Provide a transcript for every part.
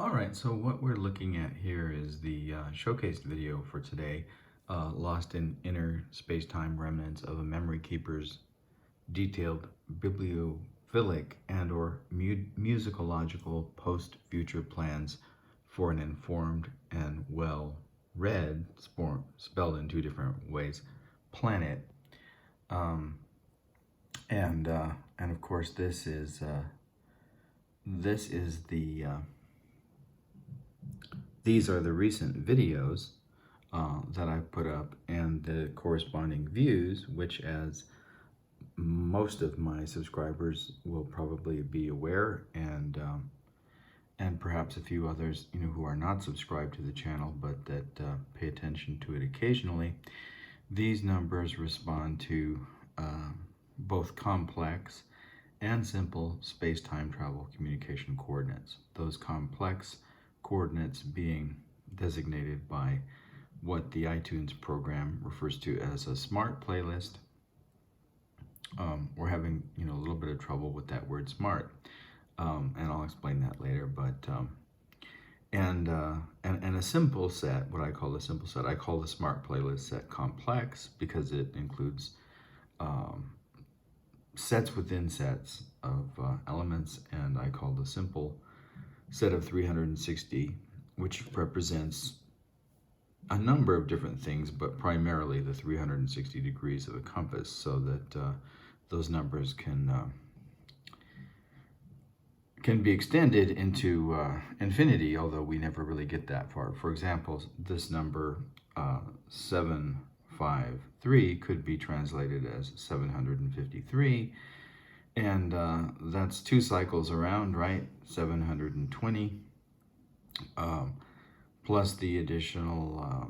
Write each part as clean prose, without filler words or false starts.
All right, so what we're looking at here is the showcased video for today, Lost in Inner Space-Time Remnants of a Memory Keeper's Detailed Bibliophilic and/or Musicological Post-Future Plans for an Informed and Well-Read, spelled in two different ways, planet. Um, and of course, this is these are the recent videos that I've put up and the corresponding views, which, as most of my subscribers will probably be aware, and perhaps a few others, who are not subscribed to the channel but that pay attention to it occasionally. These numbers respond to both complex and simple space-time travel communication coordinates. Those complex coordinates being designated by what the iTunes program refers to as a smart playlist. We're having a little bit of trouble with that word smart, and I'll explain that later. But and a simple set, what I call the simple set, I call the smart playlist set complex because it includes sets within sets of elements, and I call the simple set of 360, which represents a number of different things, but primarily the 360 degrees of a compass, so that those numbers can be extended into infinity, although we never really get that far. For example, this number 753 could be translated as 753, and that's two cycles around, right? 720 plus the additional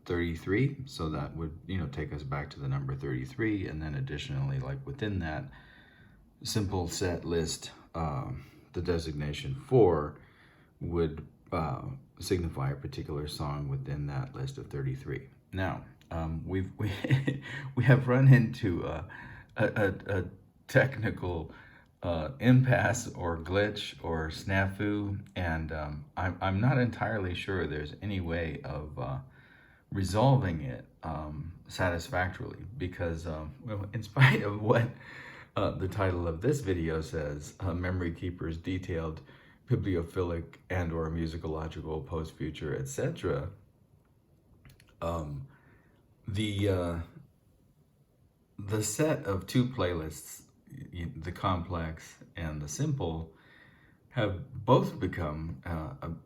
33, so that would take us back to the number 33, and then additionally, like within that simple set list, the designation 4 would signify a particular song within that list of 33. Now, we have run into a technical impasse or glitch or snafu, and I'm not entirely sure there's any way of resolving it satisfactorily, because well, in spite of what the title of this video says, Memory Keeper's Detailed Bibliophilic and/or Musicological Post-Future, etc., the set of two playlists, the complex and the simple, have both become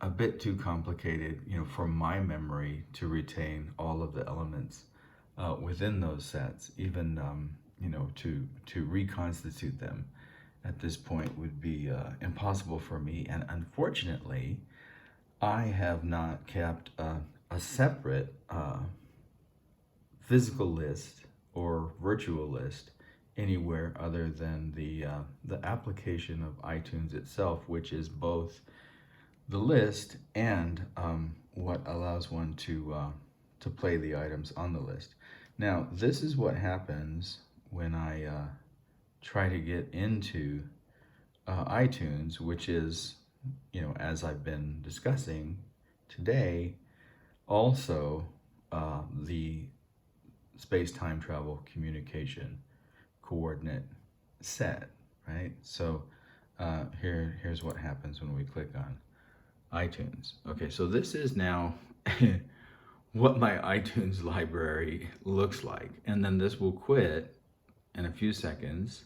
a bit too complicated, for my memory to retain all of the elements within those sets. Even to reconstitute them at this point would be impossible for me. And unfortunately, I have not kept a separate physical list or virtual list anywhere other than the application of iTunes itself, which is both the list and what allows one to play the items on the list. Now, this is what happens when I try to get into iTunes, which is, as I've been discussing today, also the space-time travel communication coordinate set, right? So here's what happens when we click on iTunes. Okay, so this is now what my iTunes library looks like, and then this will quit in a few seconds,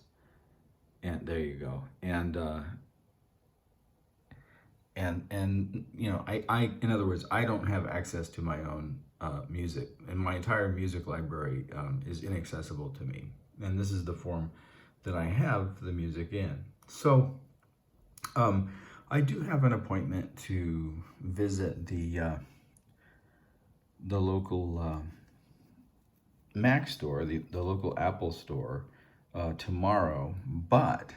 and there you go. And I in other words, I don't have access to my own music, and my entire music library is inaccessible to me. And this is the form that I have the music in. So I do have an appointment to visit the local Mac store, the local Apple store tomorrow. But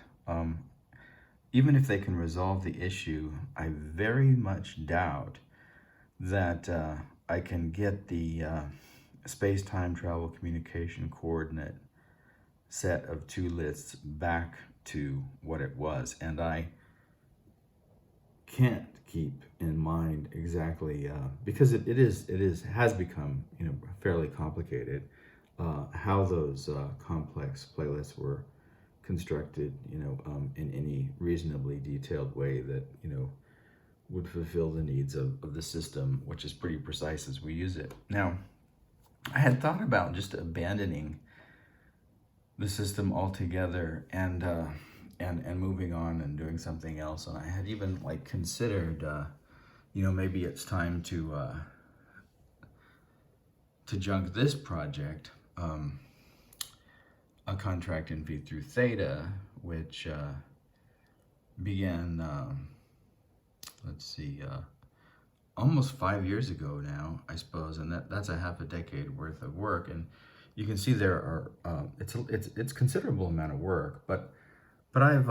even if they can resolve the issue, I very much doubt that I can get the space-time travel communication coordinate set of two lists back to what it was. And I can't keep in mind exactly because it has become, you know, fairly complicated, how those complex playlists were constructed, you know, in any reasonably detailed way that, you know, would fulfill the needs of the system, which is pretty precise as we use it. Now, I had thought about just abandoning the system altogether and moving on and doing something else. And I had even like considered, you know, maybe it's time to junk this project, a contract in V through Theta, which began, let's see, almost 5 years ago now, I suppose, and that's a half a decade worth of work. And you can see there are it's considerable amount of work, but I've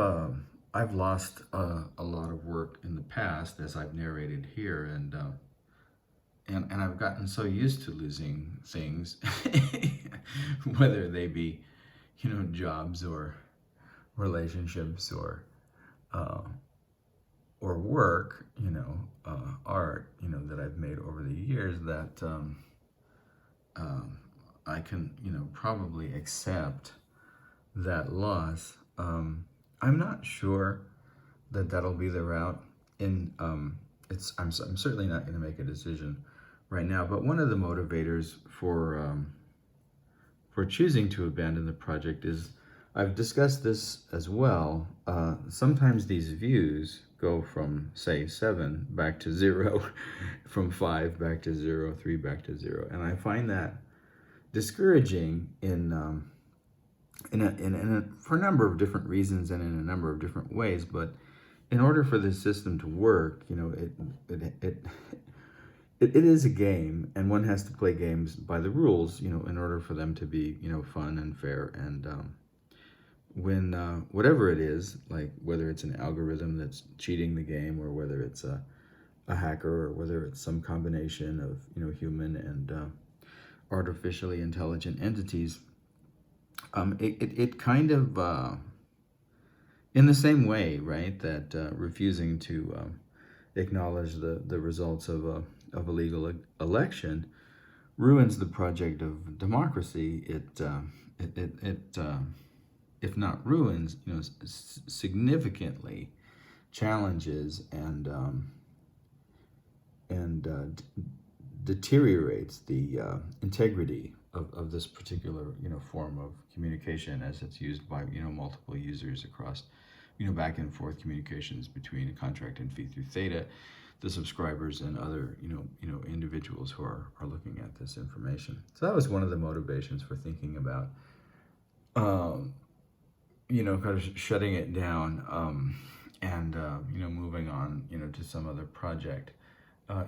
lost a lot of work in the past, as I've narrated here, and I've gotten so used to losing things, whether they be, you know, jobs or relationships uh, or work, you know, art, you know, that I've made over the years, that I can, you know, probably accept that loss. I'm not sure that that'll be the route. In I'm certainly not going to make a decision right now. But one of the motivators for choosing to abandon the project is, I've discussed this as well. Sometimes these views go from, say, 7 back to 0, from 5 back to 0, 3 back to 0, and I find that discouraging for a number of different reasons and in a number of different ways. But in order for this system to work, you know, it is a game, and one has to play games by the rules, you know, in order for them to be, you know, fun and fair. And when whatever it is, like whether it's an algorithm that's cheating the game, or whether it's a hacker, or whether it's some combination of, you know, human and artificially intelligent entities, it kind of, in the same way, right, that refusing to acknowledge the results of a legal election ruins the project of democracy. It if not ruins, you know, significantly challenges and deteriorates the integrity of this particular, you know, form of communication, as it's used by, you know, multiple users across, you know, back and forth communications between a contract and fee through Theta, the subscribers, and other, you know, individuals who are looking at this information. So that was one of the motivations for thinking about, you know, kind of shutting it down, and you know, moving on, you know, to some other project.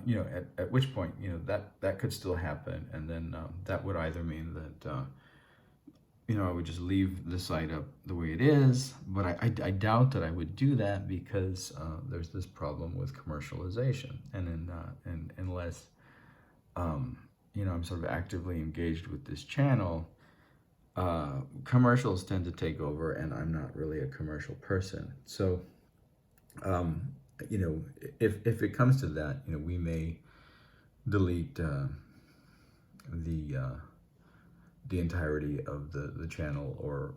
You know, at which point, you know, that could still happen, and then that would either mean that you know, I would just leave the site up the way it is, but I doubt that I would do that, because there's this problem with commercialization, and unless you know, I'm sort of actively engaged with this channel, commercials tend to take over, and I'm not really a commercial person. So you know, if it comes to that, you know, we may delete the entirety of the channel, or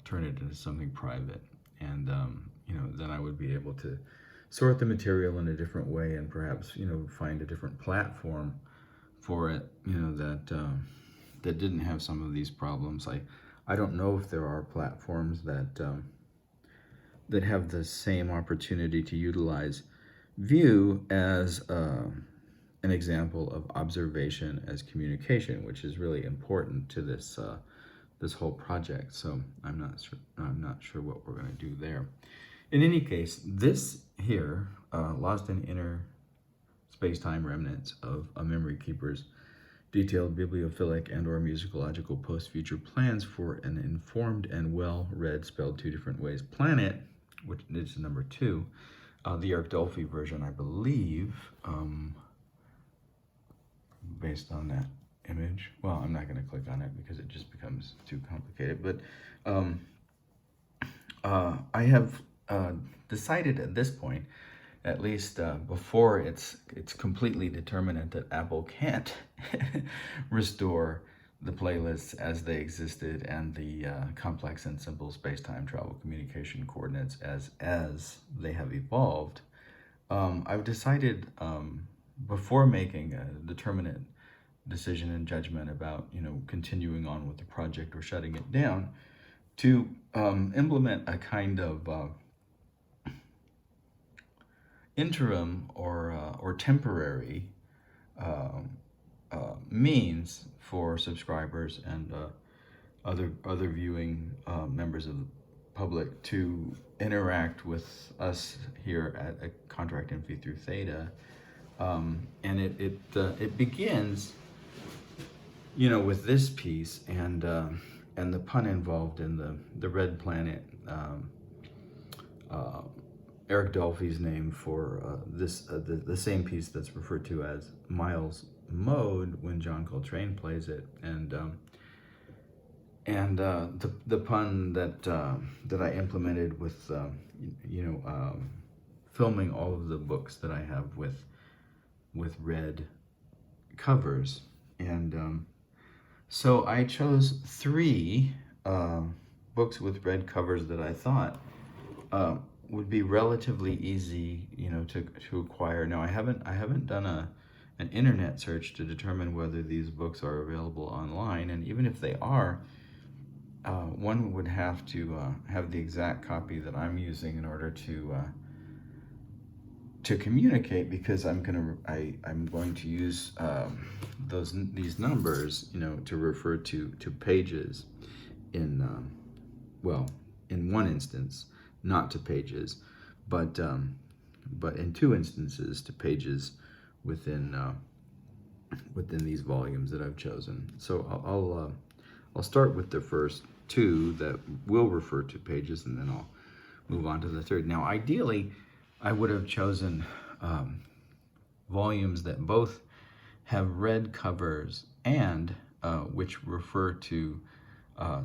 turn it into something private, and you know, then I would be able to sort the material in a different way, and perhaps, you know, find a different platform for it, you know, that didn't have some of these problems. I don't know if there are platforms that have the same opportunity to utilize view as an example of observation as communication, which is really important to this this whole project. So I'm not sure what we're going to do there. In any case, this here, Lost in Inner Space-Time Remnants of a Memory Keeper's detailed bibliophilic and or musicological post-future plans for an informed and well-read, spelled 2 different ways, planet, which is number 2, the Archdolphy version, I believe, based on that image. Well, I'm not going to click on it because it just becomes too complicated, but I have decided at this point, at least before it's completely determinate that Apple can't restore the playlists as they existed and the complex and simple space-time travel communication coordinates as they have evolved. I've decided before making a determinate decision and judgment about continuing on with the project or shutting it down to implement a kind of interim or temporary means for subscribers and other viewing members of the public to interact with us here at a Contract in Phi through Theta, and it begins, with this piece and the pun involved in the Red Planet. Eric Dolphy's name for the same piece that's referred to as Miles Mode when John Coltrane plays it, and the pun that I implemented with filming all of the books that I have with red covers, and so I chose 3 books with red covers that I thought would be relatively easy, to acquire. Now I haven't done an internet search to determine whether these books are available online, and even if they are, one would have to have the exact copy that I'm using in order to communicate, because I'm going to use these numbers, to refer to pages in in one instance, not to pages, but in 2 instances to pages within these volumes that I've chosen. So I'll start with the first 2 that will refer to pages, and then I'll move on to the third. Now, ideally, I would have chosen volumes that both have red covers and which refer to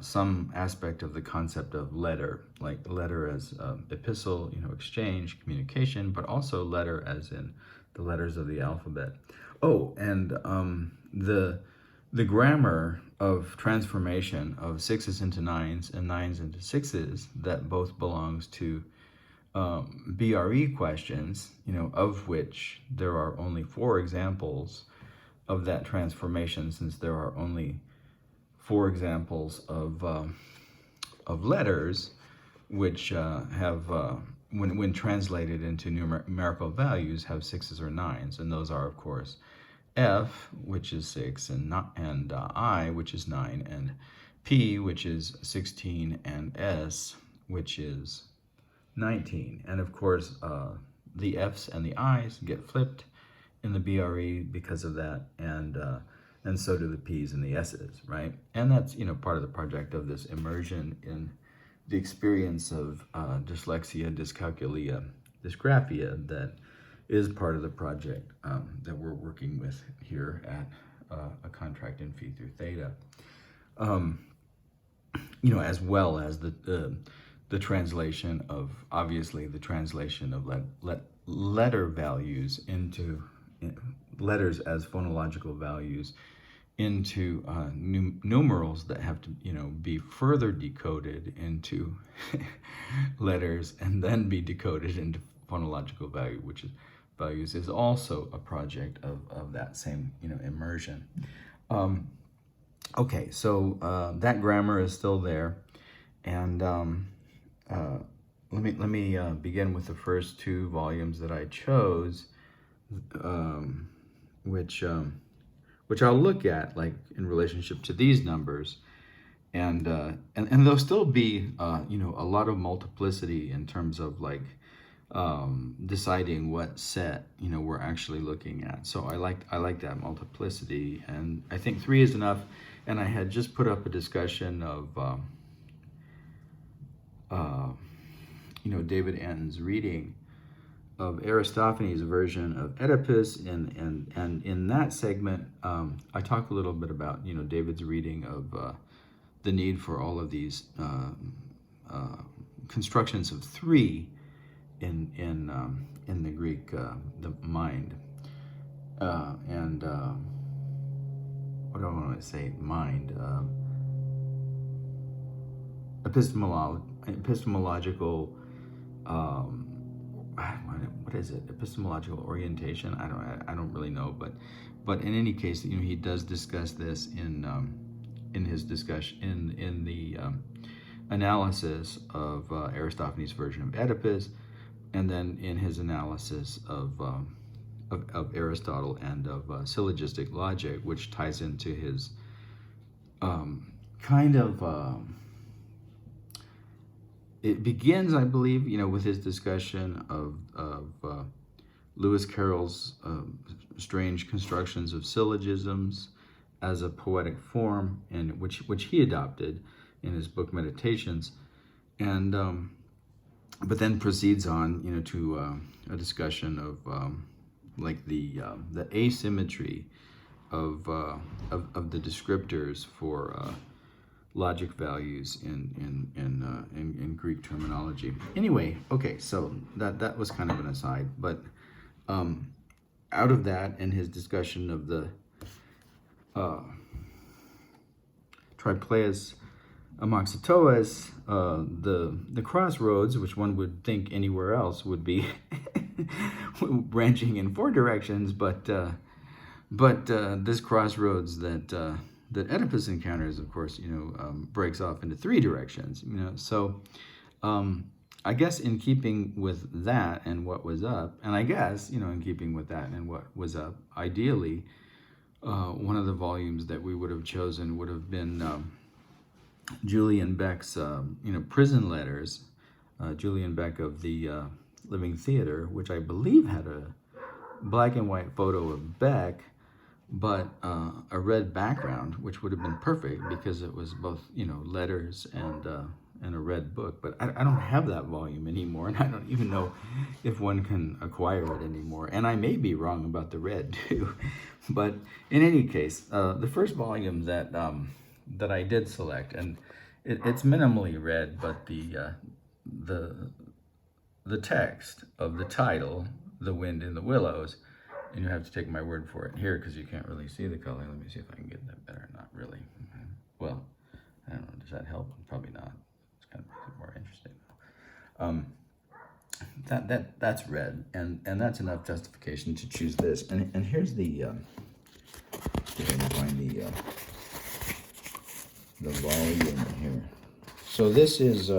some aspect of the concept of letter, like letter as epistle, exchange, communication, but also letter as in the letters of the alphabet. Oh, and the grammar of transformation of 6s into 9s and 9s into 6s that both belongs to BRE questions, of which there are only 4 examples of that transformation, since there are only 4 examples of letters which have, when translated into numerical values, have 6s or 9s, and those are, of course, F, which is 6, and I, which is 9, and P, which is 16, and S, which is 19. And of course, the F's and the I's get flipped in the BRE because of that, and so do the P's and the S's, right? And that's, part of the project of this immersion in the experience of dyslexia, dyscalculia, dysgraphia that is part of the project that we're working with here at a Contract in Phi through Theta. As well as the translation of, obviously, the translation of letter values into letters as phonological values into numerals that have to, be further decoded into letters and then be decoded into phonological values is also a project of that same, immersion. Okay, so that grammar is still there, and let me begin with the first 2 volumes that I chose, which I'll look at like in relationship to these numbers, and there'll still be a lot of multiplicity in terms of like deciding what set we're actually looking at. So I like that multiplicity, and I think 3 is enough. And I had just put up a discussion of David Anton's reading of Aristophanes' version of Oedipus, and in that segment I talk a little bit about David's reading of the need for all of these constructions of 3 in the Greek, the mind, and what do I want to say? Mind, epistemological. What is it? Epistemological orientation? I don't really know, but in any case, he does discuss this in his discussion in the analysis of Aristophanes' version of Oedipus, and then in his analysis of Aristotle and of syllogistic logic, which ties into his kind of. It begins, I believe, with his discussion of Lewis Carroll's strange constructions of syllogisms as a poetic form, and which he adopted in his book Meditations, and but then proceeds on, to a discussion of like the asymmetry of the descriptors for logic values in Greek terminology. Anyway, okay, so that was kind of an aside, but out of that, and his discussion of the tripleus amoxitoas, the crossroads, which one would think anywhere else would be branching in 4 directions, but this crossroads that Oedipus encounters, of course, breaks off into 3 directions. So I guess in keeping with that and what was up, and I guess in keeping with that and what was up, ideally, one of the volumes that we would have chosen would have been Julian Beck's, prison letters. Julian Beck of the Living Theater, which I believe had a black and white photo of Beck, but a red background, which would have been perfect because it was both, letters and a red book. But I don't have that volume anymore, and I don't even know if one can acquire it anymore. And I may be wrong about the red too. But in any case, the first volume that I did select, and it's minimally read, but the text of the title, "The Wind in the Willows," and you have to take my word for it here because you can't really see the color. Let me see if I can get that better. Not really. Well, I don't know. Does that help? Probably not. It's kind of makes it more interesting. That's red, and that's enough justification to choose this. And here's the. See if I can find the volume here. So this is.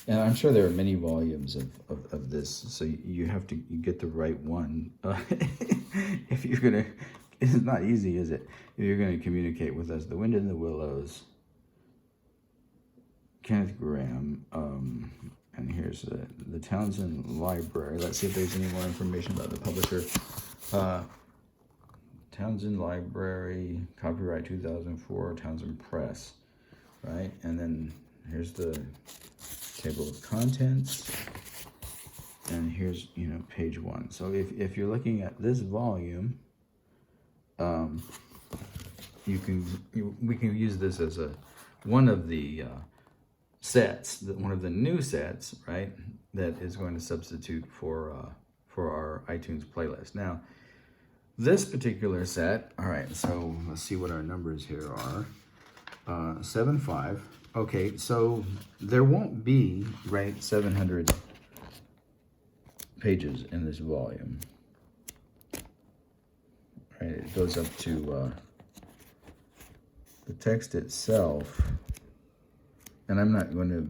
And I'm sure there are many volumes of this, so you have to get the right one. If you're going to, it's not easy, is it? If you're going to communicate with us, "The Wind in the Willows," Kenneth Graham, and here's the Townsend Library. Let's see if there's any more information about the publisher. Townsend Library, copyright 2004, Townsend Press, right? And then here's the table of contents, and here's page 1. So if you're looking at this volume, we can use this as one of the sets, one of the new sets, right? That is going to substitute for our iTunes playlist. Now, this particular set. All right, so let's see what our numbers here are. 7.5. Okay, so there won't be, right, 700 pages in this volume. Right, it goes up to the text itself, and I'm not going to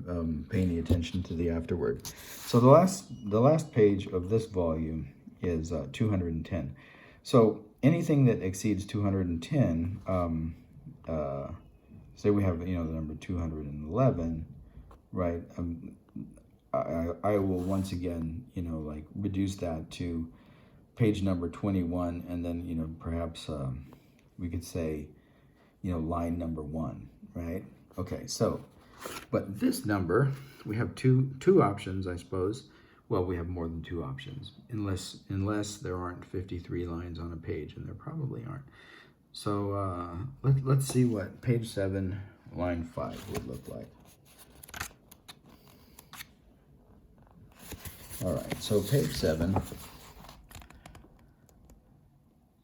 pay any attention to the afterword. So the last page of this volume is 210. So anything that exceeds 210, say we have the number 211, right? I will once again reduce that to page number 21, and then perhaps we could say line number 1, right? Okay, so but this number, we have two options, I suppose. Well, we have more than 2 options, unless there aren't 53 lines on a page, and there probably aren't. So let's see what page 7, line 5 would look like. All right, so page 7,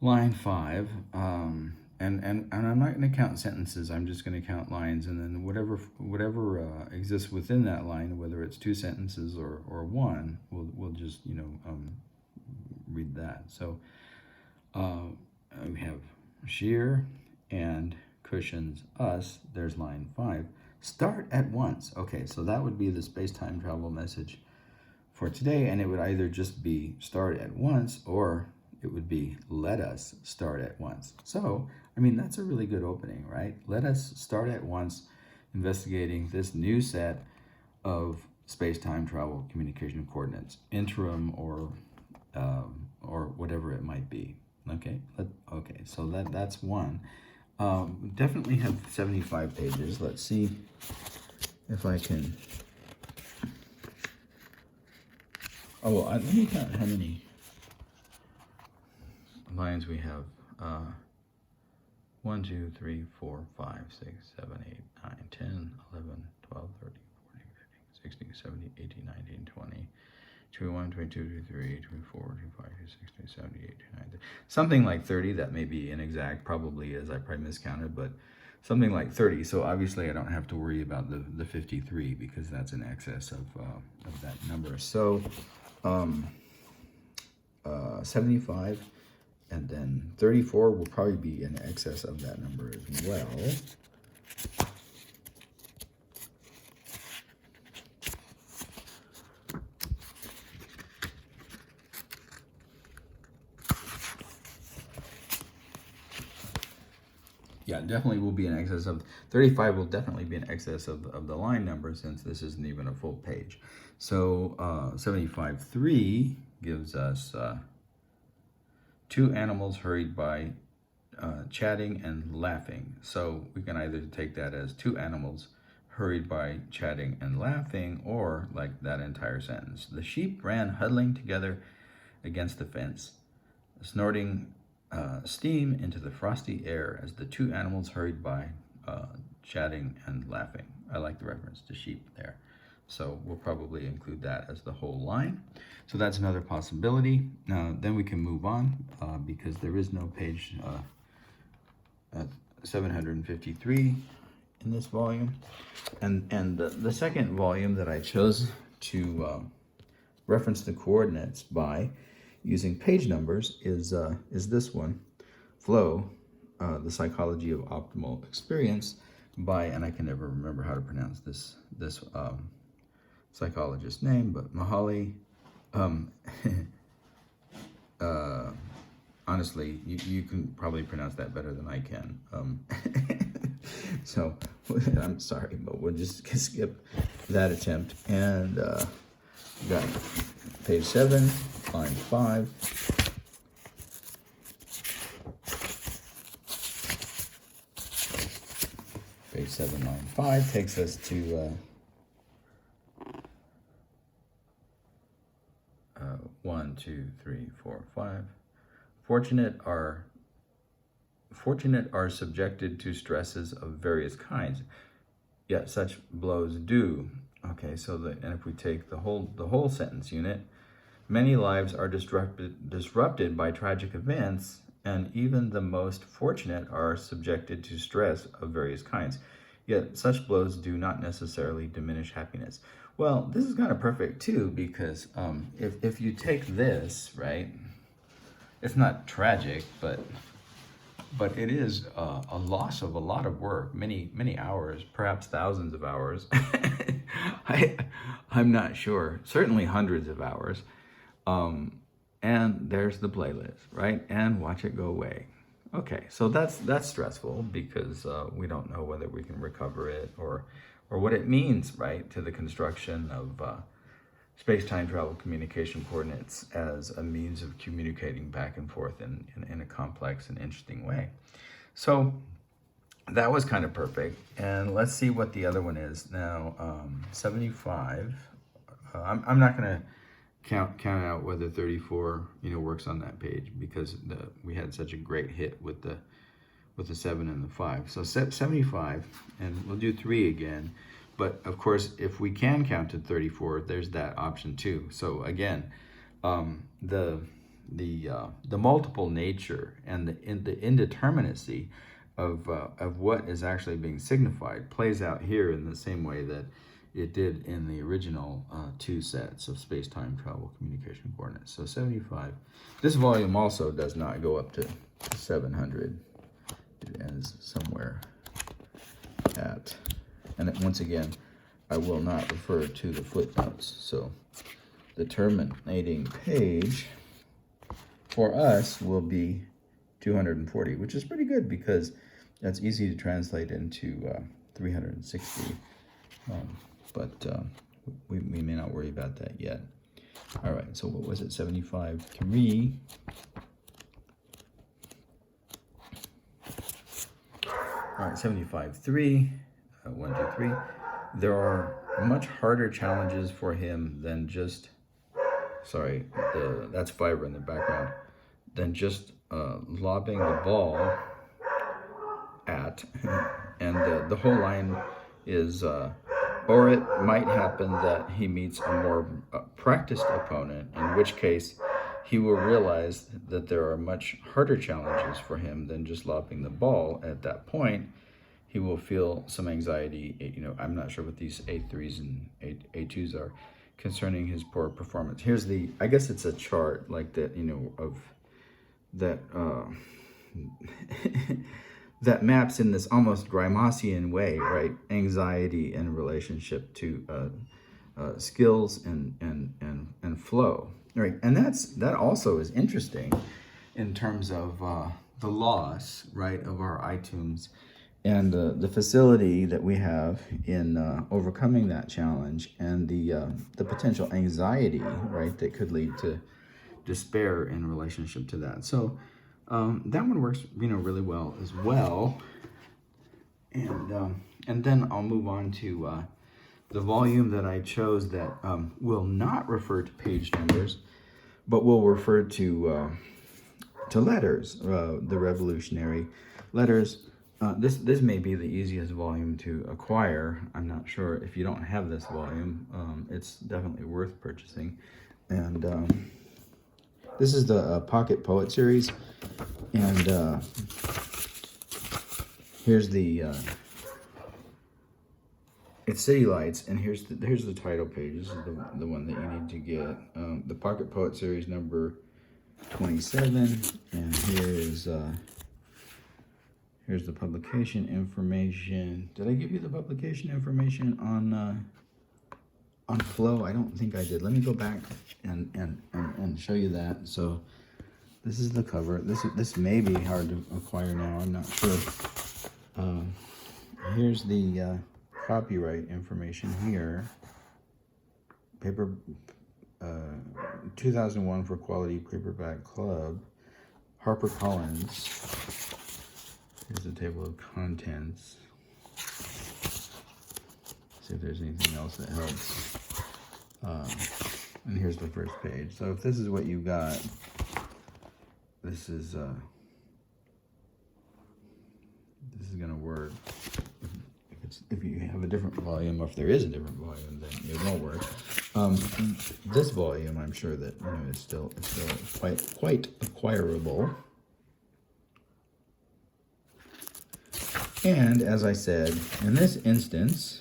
line 5, and I'm not going to count sentences. I'm just going to count lines, and then whatever exists within that line, whether it's 2 sentences or 1, we'll just read that. So we have shear and cushions us. There's line 5. Start at once. Okay, so that would be the space-time travel message for today, and it would either just be start at once, or it would be let us start at once. So, I mean, that's a really good opening, right? Let us start at once investigating this new set of space-time travel communication coordinates, interim or whatever it might be. Okay, okay, so that's one. Definitely have 75 pages. Let's see if I can. Oh, well, let me count how many lines we have. 1, 2, 3, 4, 5, 6, 7, 8, 9, 10, 11, 12, 13, 14, 15, 16, 17, 18, 19, 20, 21, 22, 23, 24, 25, 26, 27, 28, 29, something like 30. That may be inexact, probably is. I probably miscounted, but something like 30. So obviously I don't have to worry about the 53 because that's in excess of that number. So 75, and then 34 will probably be in excess of that number as well. Yeah, definitely will be in excess of 35. Will definitely be in excess of the line number, since this isn't even a full page. So 75.3 gives us 2 animals hurried by chatting and laughing. So we can either take that as 2 animals hurried by chatting and laughing, or like that entire sentence. The sheep ran huddling together against the fence, snorting steam into the frosty air as the 2 animals hurried by, chatting and laughing. I like the reference to sheep there. So we'll probably include that as the whole line. So that's another possibility. Then we can move on because there is no page 753 in this volume. And the second volume that I chose to reference the coordinates by using page numbers is this one, Flow, The Psychology of Optimal Experience, by, and I can never remember how to pronounce this psychologist's name, but Mihaly. Honestly, you can probably pronounce that better than I can. So I'm sorry, but we'll just skip that attempt. And we got page 7, line 5. Page 7, line 5 takes us to 1, 2, 3, 4, 5. Fortunate are subjected to stresses of various kinds, yet such blows do. Okay, so and if we take the whole sentence unit, many lives are disrupted by tragic events, and even the most fortunate are subjected to stress of various kinds. Yet such blows do not necessarily diminish happiness. Well, this is kind of perfect too, because if you take this, right, it's not tragic, but it is a loss of a lot of work, many hours, perhaps thousands of hours. I'm not sure, certainly hundreds of hours. And there's the playlist, right? And watch it go away. Okay, so that's stressful because we don't know whether we can recover it or what it means, right, to the construction of space-time travel communication coordinates as a means of communicating back and forth in a complex and interesting way. So that was kind of perfect. And let's see what the other one is. Now, 75, I'm not going to count out whether 34 works on that page, because we had such a great hit with the 7 and the 5. So 75, and we'll do 3 again. But of course, if we can count to 34, there's that option too. So again, the multiple nature and the indeterminacy of what is actually being signified plays out here in the same way that it did in the original two sets of space-time travel communication coordinates. So 75. This volume also does not go up to 700. It ends somewhere at, and once again, I will not refer to the footnotes. So the terminating page for us will be 240, which is pretty good because that's easy to translate into 360. We may not worry about that yet. All right, so what was it? 75.3. All right, 75.3, 1, 2, 3. There are much harder challenges for him than just, sorry, that's fiber in the background, than just lobbing the ball at, and the whole line is, or it might happen that he meets a more practiced opponent, in which case he will realize that there are much harder challenges for him than just lobbing the ball. At that point, he will feel some anxiety. You know, I'm not sure what these A3s and A2s are concerning his poor performance. Here's the, I guess it's a chart like that, you know, of that, that maps in this almost Grimasian way, right? Anxiety in relationship to skills and flow, right? And that also is interesting in terms of the loss, right, of our iTunes and the facility that we have in overcoming that challenge, and the potential anxiety, right, that could lead to despair in relationship to that. So that one works, you know, really well as well. And then I'll move on to the volume that I chose that will not refer to page numbers, but will refer to letters, the revolutionary letters. This may be the easiest volume to acquire. I'm not sure if you don't have this volume. It's definitely worth purchasing. And this is the Pocket Poet series, and here's the it's City Lights, and here's the title page. This is the one that you need to get. The Pocket Poet series number 27, and here's the publication information. Did I give you the publication information on flow? I don't think I did. Let me go back and show you that. So this is the cover. This may be hard to acquire now. I'm not sure. Here's the copyright information here. Paper 2001 for Quality Paperback Club. HarperCollins. Here's the table of contents. See if there's anything else that helps. And here's the first page. So if this is what you got, this is gonna work. If you have a different volume, or if there is a different volume, then it won't work. This volume, I'm sure that, you know, it's still quite acquirable. And as I said, in this instance,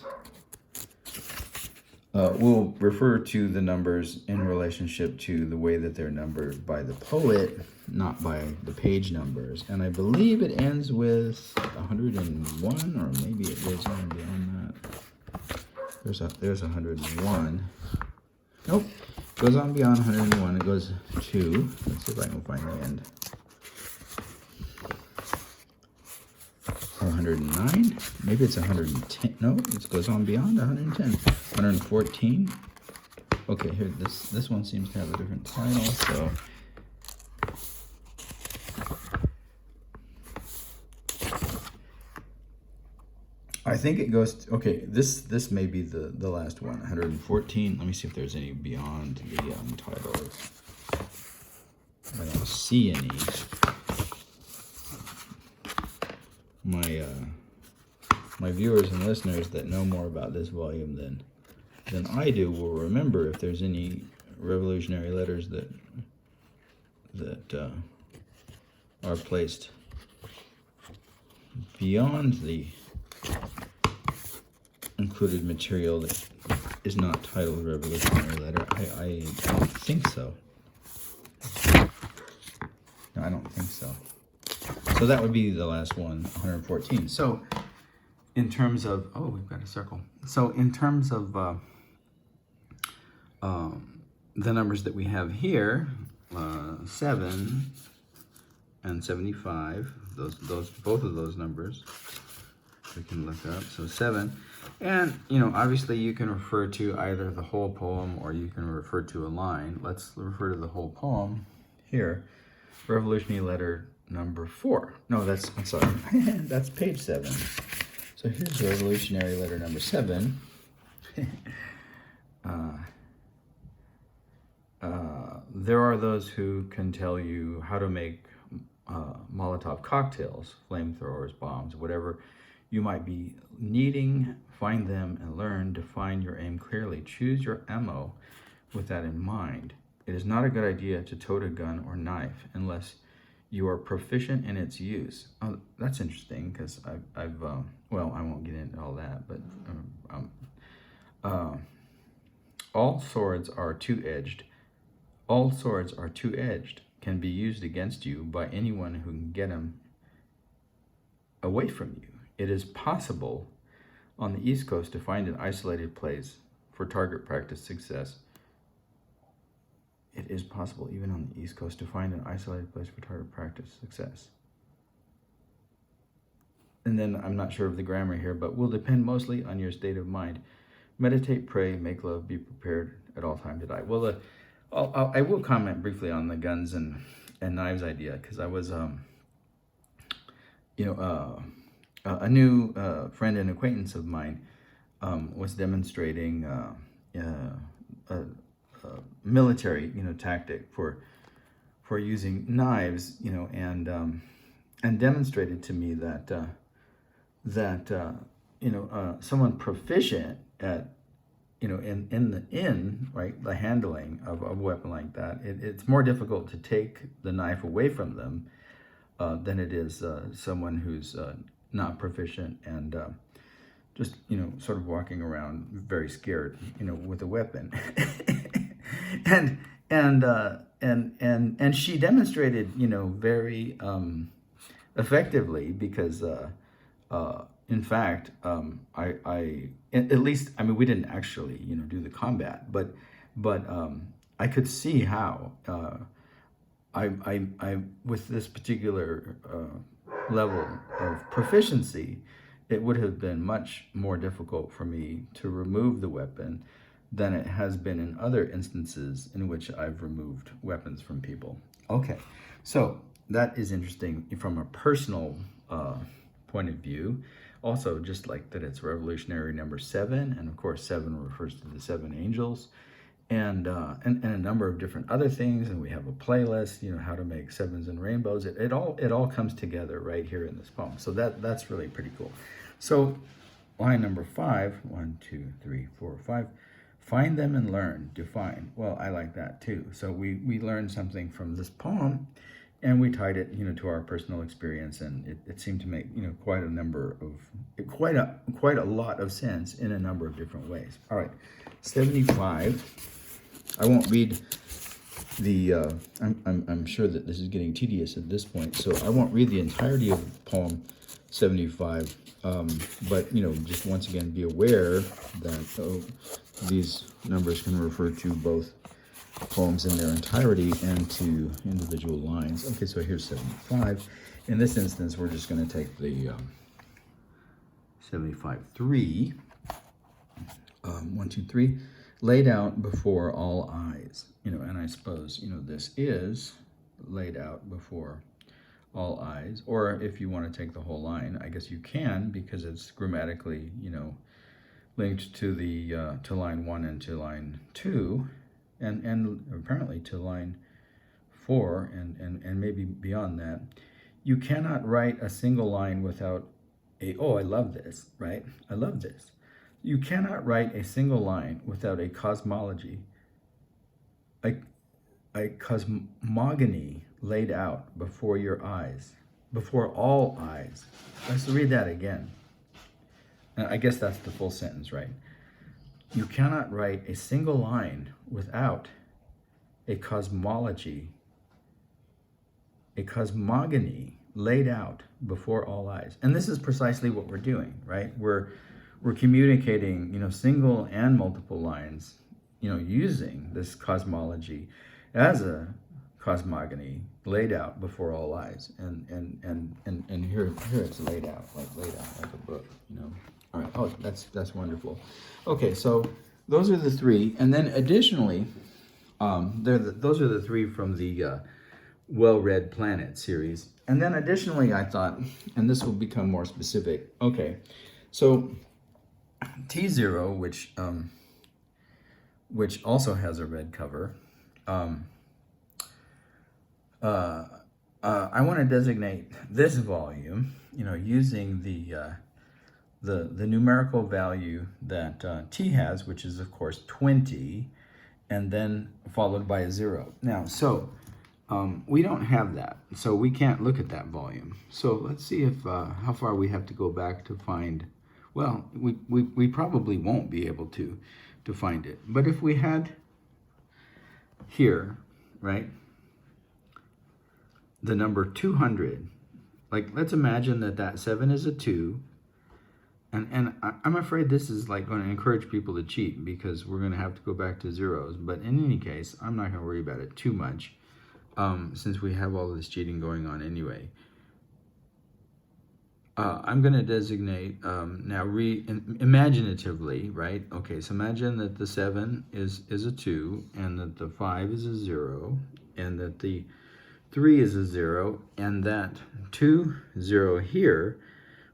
we'll refer to the numbers in relationship to the way that they're numbered by the poet, not by the page numbers. And I believe it ends with 101, or maybe it goes on beyond that. There's 101. Nope, it goes on beyond 101. It goes to, let's see if I can find the end. 109, maybe it's 110. No, it goes on beyond 110. 114. Okay, here, this one seems to have a different title, so I think it goes to, okay, this may be the last one. 114. Let me see if there's any beyond the titles. I don't see any. My viewers and listeners that know more about this volume than I do will remember if there's any revolutionary letters that are placed beyond the included material that is not titled revolutionary letter. I don't think so. No, I don't think so. So that would be the last one, 114. So in terms of, oh, we've got a circle. So in terms of the numbers that we have here, 7 and 75, both of those numbers we can look up. So 7, and obviously you can refer to either the whole poem or you can refer to a line. Let's refer to the whole poem here. Revolutionary letter number 4. No, I'm sorry, that's page 7. So here's revolutionary letter number 7. There are those who can tell you how to make Molotov cocktails, flamethrowers, bombs, whatever you might be needing. Find them and learn to find your aim clearly. Choose your ammo with that in mind. It is not a good idea to tote a gun or knife unless you are proficient in its use. Oh, that's interesting, because I've well, I won't get into all that, but all swords are two-edged. All swords are two-edged, can be used against you by anyone who can get them away from you. It is possible on the East Coast to find an isolated place for target practice success. It is possible even on the East Coast to find an isolated place for target practice success. And then I'm not sure of the grammar here, but will depend mostly on your state of mind. Meditate, pray, make love, be prepared at all time to die. Well, I will comment briefly on the guns and knives idea, because I was, a new friend and acquaintance of mine was demonstrating a military, tactic for using knives, and demonstrated to me that someone proficient at in the handling of a weapon like that, it's more difficult to take the knife away from them than it is someone who's not proficient and just sort of walking around very scared with a weapon. and she demonstrated very effectively, because in fact, I at least, we didn't actually, do the combat, but I could see how I with this particular level of proficiency, it would have been much more difficult for me to remove the weapon than it has been in other instances in which I've removed weapons from people. Okay, so that is interesting from a personal point of view. Also, just like that, it's revolutionary number 7, and of course 7 refers to the 7 angels, and a number of different other things. And we have a playlist, how to make sevens and rainbows. It all comes together right here in this poem. So that's really pretty cool. So line number 5, 1, 2, 3, 4, 5. Find them and learn. Define. Well, I like that too. So we learned something from this poem, and we tied it, to our personal experience, and it seemed to make, quite a lot of sense in a number of different ways. All right, 75. I won't read the. I'm sure that this is getting tedious at this point, so I won't read the entirety of poem 75. But just once again, be aware that these numbers can refer to both poems in their entirety and to individual lines. Okay, so here's 75. In this instance, we're just going to take the 75.3, 1, 2, 3, laid out before all eyes. And I suppose, this is laid out before all eyes. Or if you want to take the whole line, I guess you can, because it's grammatically, linked to the to line 1 and to line 2. And apparently to line 4 and maybe beyond that. You cannot write a single line without oh, I love this, right? I love this. You cannot write a single line without a cosmology, a, a cosmogony laid out before your eyes, before all eyes. Let's read that again. I guess that's the full sentence, right? You cannot write a single line without a cosmology, a cosmogony laid out before all eyes. And this is precisely what we're doing, right? We're communicating, single and multiple lines, using this cosmology as a cosmogony laid out before all eyes. And here it's laid out like a book, All right. Oh, that's wonderful. Okay, so those are the three, and then additionally, those are the three from the Well-Read Planet series. And then additionally, I thought, and this will become more specific. Okay, so T0, which also has a red cover, I want to designate this volume, using the numerical value that T has, which is of course 20, and then followed by a 0. Now, so we don't have that, so we can't look at that volume. So let's see if how far we have to go back to find. Well, we probably won't be able to find it. But if we had here, right, the number 200, like let's imagine that 7 is a 2. And I'm afraid this is like going to encourage people to cheat because we're going to have to go back to zeros. But in any case, I'm not going to worry about it too much since we have all this cheating going on anyway. I'm going to designate now imaginatively, right? Okay, so imagine that the 7 is a 2 and that the 5 is a 0 and that the 3 is a 0 and that 2, 0 here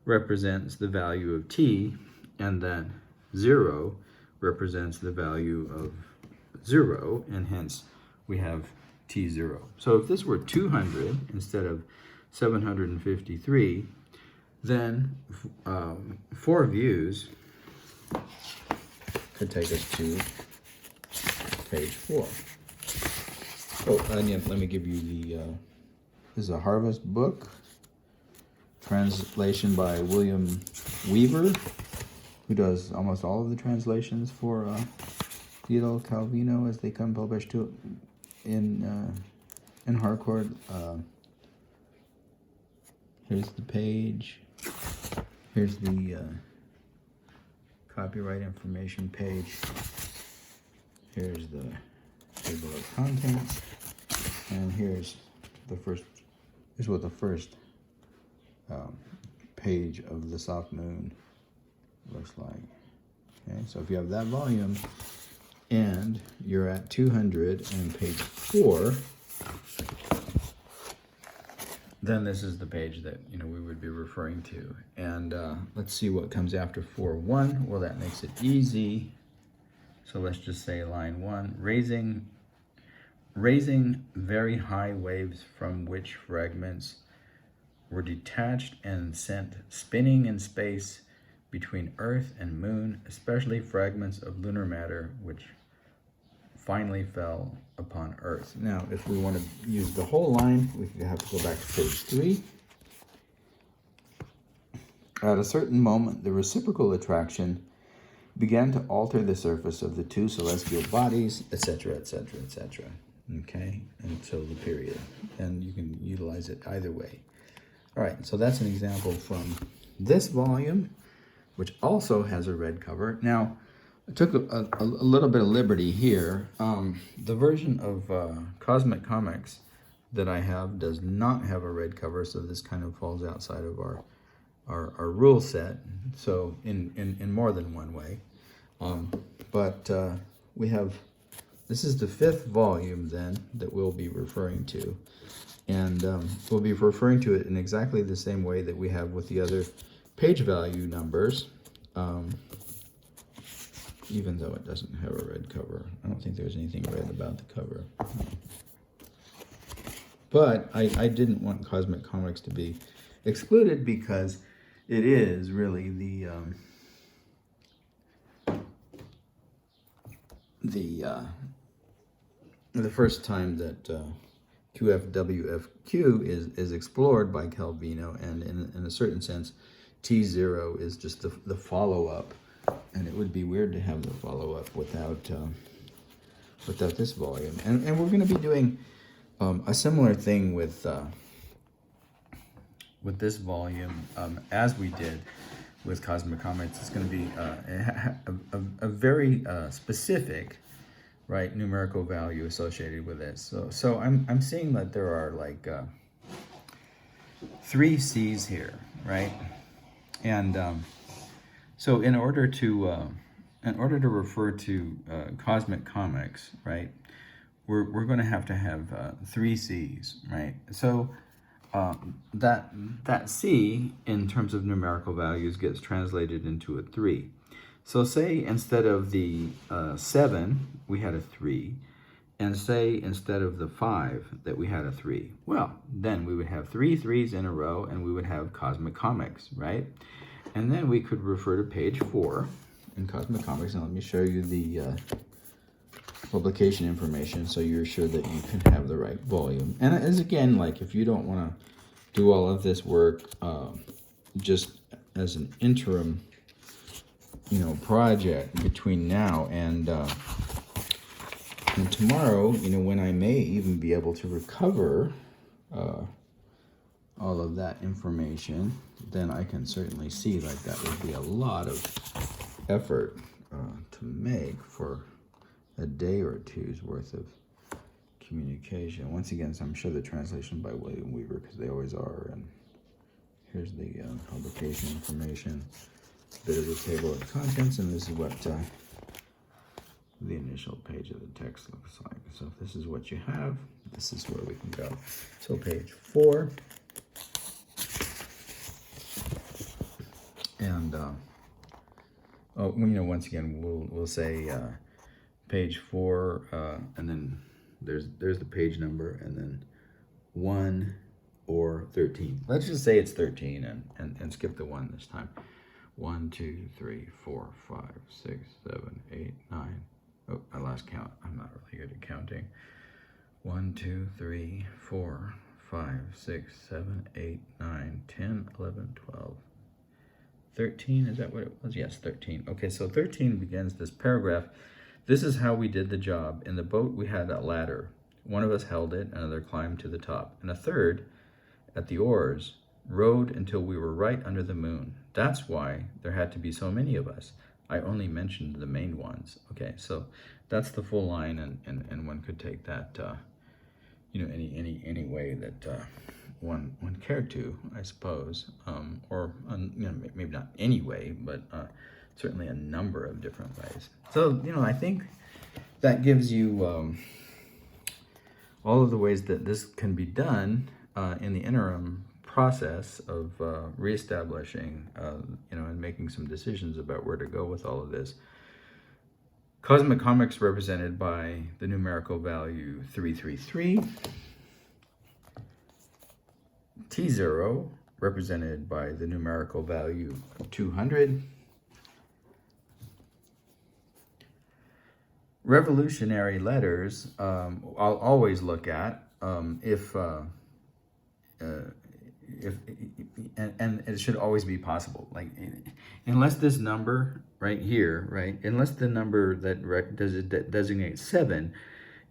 represents the value of T, and that 0 represents the value of 0, and hence we have T0. So if this were 200 instead of 753, then 4 views could take us to page 4. Oh, and let me give you the, this is a Harvest book. Translation by William Weaver, who does almost all of the translations for Theodore Calvino as they come published to in Harcourt. Here's the page. Here's the copyright information page. Here's the table of contents, and here's the first. Here's what the first page of the Soft Moon looks like. Okay, so if you have that volume and you're at 200 and page 4, then this is the page that we would be referring to. And let's see what comes after 4:1. Well, that makes it easy. So let's just say line 1: raising very high waves from which fragments were detached and sent spinning in space between Earth and Moon, especially fragments of lunar matter which finally fell upon Earth. Now, if we want to use the whole line, we have to go back to page 3. At a certain moment, the reciprocal attraction began to alter the surface of the two celestial bodies, etc., etc., etc. Okay, until the period. And you can utilize it either way. All right, so that's an example from this volume, which also has a red cover. Now, I took a little bit of liberty here. The version of Cosmic Comics that I have does not have a red cover, so this kind of falls outside of our rule set, so in more than one way. But we have, this is the 5th volume then that we'll be referring to. And we'll be referring to it in exactly the same way that we have with the other page value numbers, even though it doesn't have a red cover. I don't think there's anything red about the cover. But I didn't want Cosmic Comics to be excluded because it is really the first time that QFWFQ is explored by Calvino, and in a certain sense, T0 is just the follow-up, and it would be weird to have the follow-up without this volume. And we're going to be doing a similar thing with this volume as we did with Cosmic Comics. It's going to be a very specific, right, numerical value associated with it. So I'm seeing that there are like 3 C's here, right? And so in order to refer to Cosmic Comics, right, we're going to have 3 C's, right? So that C in terms of numerical values gets translated into a 3. So say instead of the 7, we had a 3, and say instead of the 5 that we had a 3. Well, then we would have 3 3s in a row, and we would have Cosmic Comics, right? And then we could refer to page 4 in Cosmic Comics. Now let me show you the publication information so you're sure that you can have the right volume. And as again, like if you don't want to do all of this work just as an interim, project between now and tomorrow, when I may even be able to recover all of that information, then I can certainly see like that would be a lot of effort to make for a day or two's worth of communication. Once again, so I'm sure the translation by William Weaver, because they always are. And here's the publication information, a bit of the table of contents, and this is what the initial page of the text looks like. So if this is what you have, this is where we can go. So page 4. And once again, we'll say page 4, and then there's the page number, and then 1 or 13. Let's just say it's 13 and skip the 1 this time. 1, 2, 3, 4, 5, 6, 7, 8, 9. Oh, I lost count. I'm not really good at counting. 1, 2, 3, 4, 5, 6, 7, 8, 9, 10, 11, 12. 13, is that what it was? Yes, 13. Okay, so 13 begins this paragraph. This is how we did the job. In the boat, we had a ladder. One of us held it, another climbed to the top, and a third, at the oars, rowed until we were right under the moon. That's why there had to be so many of us. I only mentioned the main ones. Okay, so that's the full line, and one could take that, any way that one cared to, I suppose, or maybe not any way, but certainly a number of different ways. So I think that gives you all of the ways that this can be done in the interim process of reestablishing, and making some decisions about where to go with all of this. Cosmic Comics represented by the numerical value 333. T0 represented by the numerical value 200. Revolutionary letters, I'll always look at if and it should always be possible. Like, unless this number right here, right, unless the number that designates 7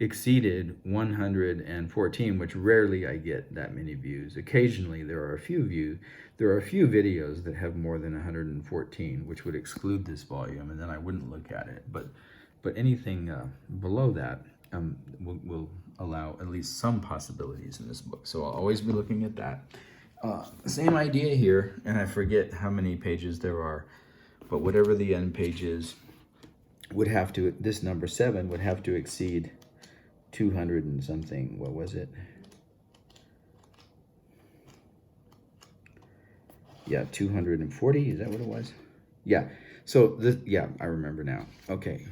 exceeded 114, which rarely I get that many views. Occasionally there are a few videos that have more than 114, which would exclude this volume, and then I wouldn't look at it. But anything below that will allow at least some possibilities in this book. So I'll always be looking at that. Same idea here, and I forget how many pages there are, but whatever the end page is, this number 7 would have to exceed 200 and something. What was it? Yeah, 240. Is that what it was? Yeah. So I remember now. Okay.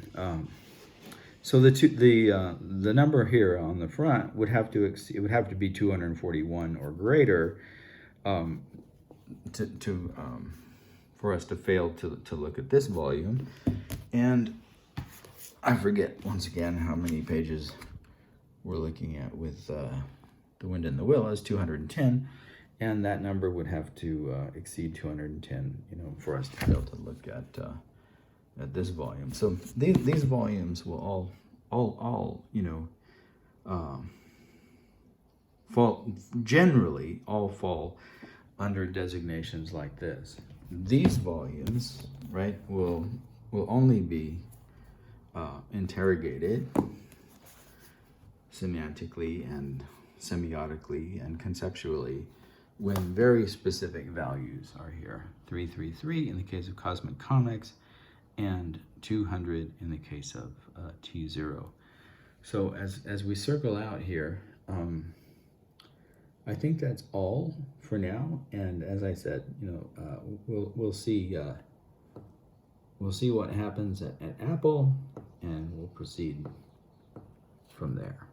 So the number here on the front would have to be 241 or greater. for us to fail to look at this volume. And I forget once again how many pages we're looking at with The Wind and the Will is 210, and that number would have to exceed 210, for us to fail to look at this volume. So these volumes will all generally all fall under designations like this. These volumes, right, will only be interrogated semantically and semiotically and conceptually when very specific values are here. 333 in the case of cosmic comics, and 200 in the case of T0. So as we circle out here, I think that's all for now. And as I said, we'll see what happens at Apple, and we'll proceed from there.